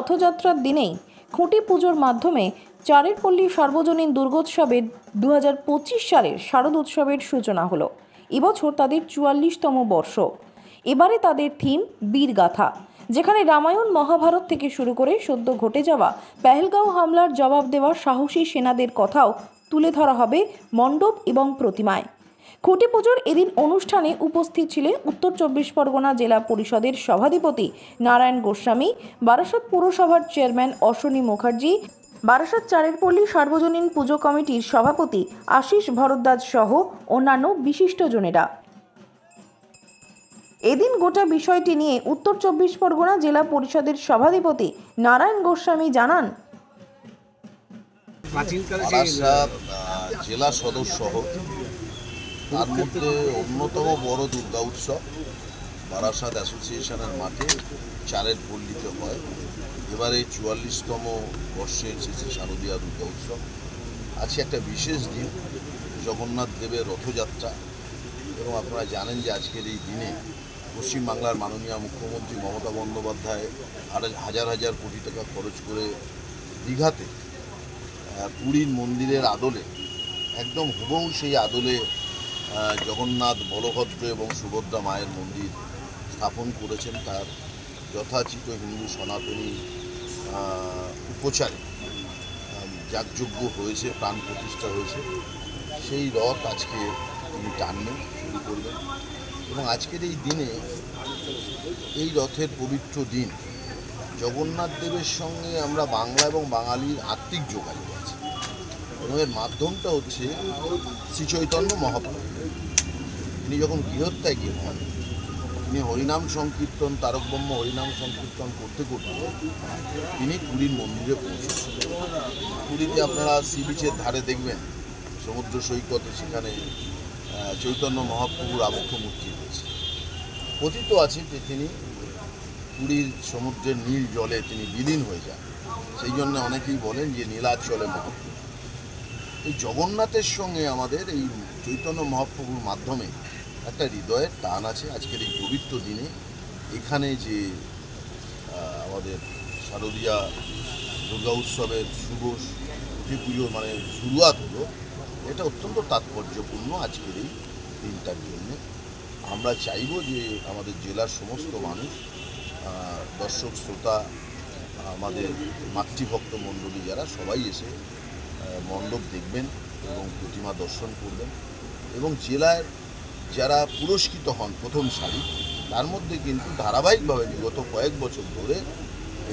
রথযাত্রার দিনেই খুঁটি পুজোর মাধ্যমে চারের পল্লী সার্বজনীন দুর্গোৎসবের 2025 সালের শারদ উৎসবের সূচনা হলো। এবছর তাদের 44তম বর্ষ। এবারে তাদের থিম বীরগাথা, যেখানে রামায়ণ মহাভারত থেকে শুরু করে সদ্য ঘটে যাওয়া পেহেলগাঁও হামলার জবাব দেওয়া সাহসী সেনাদের কথাও তুলে ধরা হবে মণ্ডপ এবং প্রতিমায়। খুঁটি পুজোর এদিন অনুষ্ঠানে উপস্থিত ছিলেন উত্তর 24 পরগনা জেলা পরিষদের সভাধিপতি নারায়ণ গোস্বামী, বারাসত পুরসভার চেয়ারম্যান অশ্বনী মুখার্জি, বারাসত চারের পল্লী সার্বজনীন পুজো কমিটির সভাপতি আশিস ভরদ্বাজ সহ অন্যান্য বিশিষ্টজনেরা। এদিন গোটা বিষয়টি নিয়ে উত্তর 24 পরগনা জেলা পরিষদের সভাধিপতি নারায়ণ গোস্বামী জানান, জেলা সদর শহর, তার মধ্যে অন্যতম বড় দুর্গা উৎসব বারাসাত অ্যাসোসিয়েশনের মাঠে চারের পল্লীতে হয়। এবারে 44তম বর্ষে এসেছে শারদীয়া দুর্গা উৎসব। আজকে একটা বিশেষ দিন, জগন্নাথ দেবের রথযাত্রা, এবং আপনারা জানেন যে আজকের এই দিনে পশ্চিমবাংলার মাননীয় মুখ্যমন্ত্রী মমতা বন্দ্যোপাধ্যায় হাজার হাজার কোটি টাকা খরচ করে দীঘাতে পুরীর মন্দিরের আদলে, একদম হুবহু সেই আদলে জগন্নাথ, বলভদ্র এবং সুভদ্রা মায়ের মন্দির স্থাপন করেছেন। তার যথাচিত হিন্দু সনাতনী উপচারে যাগযজ্ঞ হয়েছে, প্রাণ প্রতিষ্ঠা হয়েছে। সেই রথ আজকে তিনি টানবেন, শুরু করবেন, এবং আজকের এই দিনে, এই রথের পবিত্র দিন, জগন্নাথ দেবের সঙ্গে আমরা বাংলা এবং বাঙালির আত্মিক যোগাযোগ আছে, এবং এর মাধ্যমটা হচ্ছে শ্রী চৈতন্য মহাপ্রভু। তিনি যখন গৃহত্যাগী হন, তিনি হরিনাম সংকীর্তন, তারক ব্রহ্ম হরিনাম সংকীর্তন করতে করতে তিনি পুরীর মন্দিরে পৌঁছেছিলেন। পুরীতে আপনারা সি বিচের ধারে দেখবেন, সমুদ্র সৈকতে, সেখানে চৈতন্য মহাপ্রভুর আবক্ষ মূর্তি রয়েছে। কথিত আছে যে তিনি পুরীর সমুদ্রের নীল জলে তিনি বিলীন হয়ে যান, সেই জন্য অনেকেই বলেন যে নীলাচলে মহাপ্রভু। এই জগন্নাথের সঙ্গে আমাদের এই চৈতন্য মহাপ্রভুর মাধ্যমে একটা হৃদয়ের টান আছে। আজকের এই পবিত্র দিনে এখানে যে আমাদের শারদীয়া দুর্গা উৎসবের শুভ খুঁটি পুজোর শুরুয়াত হলো, এটা অত্যন্ত তাৎপর্যপূর্ণ আজকের এই দিনটার জন্য। আমরা চাইব যে আমাদের জেলার সমস্ত মানুষ, দর্শক শ্রোতা, আমাদের মাতৃভক্ত মণ্ডলী যারা, সবাই এসে মণ্ডপ দেখবেন এবং প্রতিমা দর্শন করবেন, এবং জেলার যারা পুরস্কৃত হন প্রথম সারি, তার মধ্যে কিন্তু ধারাবাহিকভাবে বিগত কয়েক বছর ধরে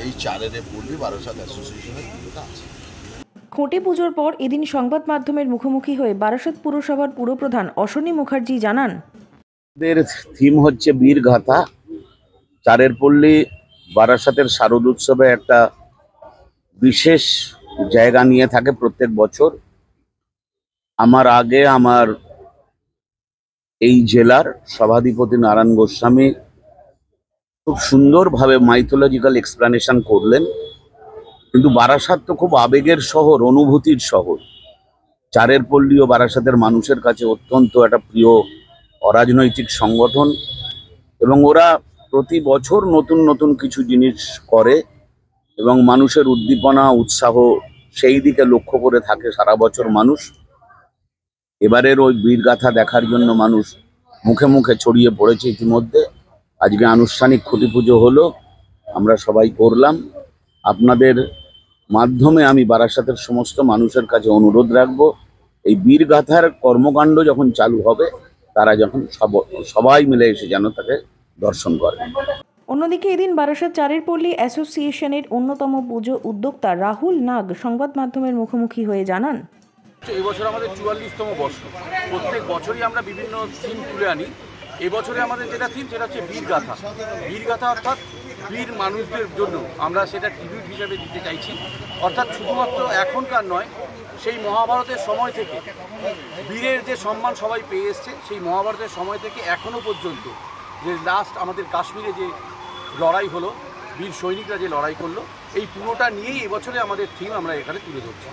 এই চারের পল্লী বারাসাত অ্যাসোসিয়েশনের পুজোটা আছে। খুঁটি পুজোর পর এদিন সংবাদ মাধ্যমের মুখোমুখি হয়ে বারাসত পুরসভার পুরপ্রধান অশ্বনী মুখার্জি জানান, এর থিম হচ্ছে বীরগাথা। চারের পল্লী বারাসাতের শারদ উৎসবে একটা বিশেষ জায়গা নিয়ে থাকে প্রত্যেক বছর। আমার আগে আমার এই জেলার সভাধিপতি নারায়ণ গোস্বামী খুব সুন্দরভাবে মাইথোলজিক্যাল এক্সপ্লানেশন করলেন। কিন্তু বারাসাত তো খুব আবেগের শহর, অনুভূতির শহর। চারের পল্লী ও বারাসাতের মানুষের কাছে অত্যন্ত একটা প্রিয় অরাজনৈতিক সংগঠন, এবং ওরা প্রতি বছর নতুন নতুন কিছু জিনিস করে, এবং মানুষের উদ্দীপনা, উৎসাহ সেই দিকে লক্ষ্য করে থাকে সারা বছর মানুষ। এবারের ওই বীরগাথা দেখার জন্য মানুষ মুখে মুখে ছড়িয়ে পড়েছে ইতিমধ্যে। আজকে আনুষ্ঠানিক খুঁটি পুজো হলো, আমরা সবাই করলাম। আপনাদের মাধ্যমে আমি বারাসাতের সমস্ত মানুষের কাছে অনুরোধ রাখবো, এই বীরগাথার কর্মকাণ্ড যখন চালু হবে, তারা যখন সবাই মিলে এসে যেন তাকে দর্শন করে। অন্যদিকে এদিন বারাসত চারের পল্লী অ্যাসোসিয়েশনের অন্যতম পুজো উদ্যোক্তা রাহুল নাগ সংবাদ মাধ্যমের মুখোমুখি হয়ে জানান, এই বছর আমাদের 44তম বর্ষ। প্রত্যেক বছরই আমরা বিভিন্ন থিম তুলে আনি। এবছরে আমাদের যেটা থিম, সেটা হচ্ছে বীরগাথা। বীরগাথা অর্থাৎ বীর মানুষদের জন্য আমরা সেটা ট্রিবিউট হিসেবে দিতে চাইছি। অর্থাৎ শুধুমাত্র এখনকার নয়, সেই মহাভারতের সময় থেকে বীরের যে সম্মান সবাই পেয়ে এসছে, সেই মহাভারতের সময় থেকে এখনও পর্যন্ত যে লাস্ট আমাদের কাশ্মীরে যে লড়াই হলো, বীর সৈনিকরা যে লড়াই করলো, এই পুরোটা নিয়েই এবছরে আমাদের থিম আমরা এখানে তুলে ধরছি।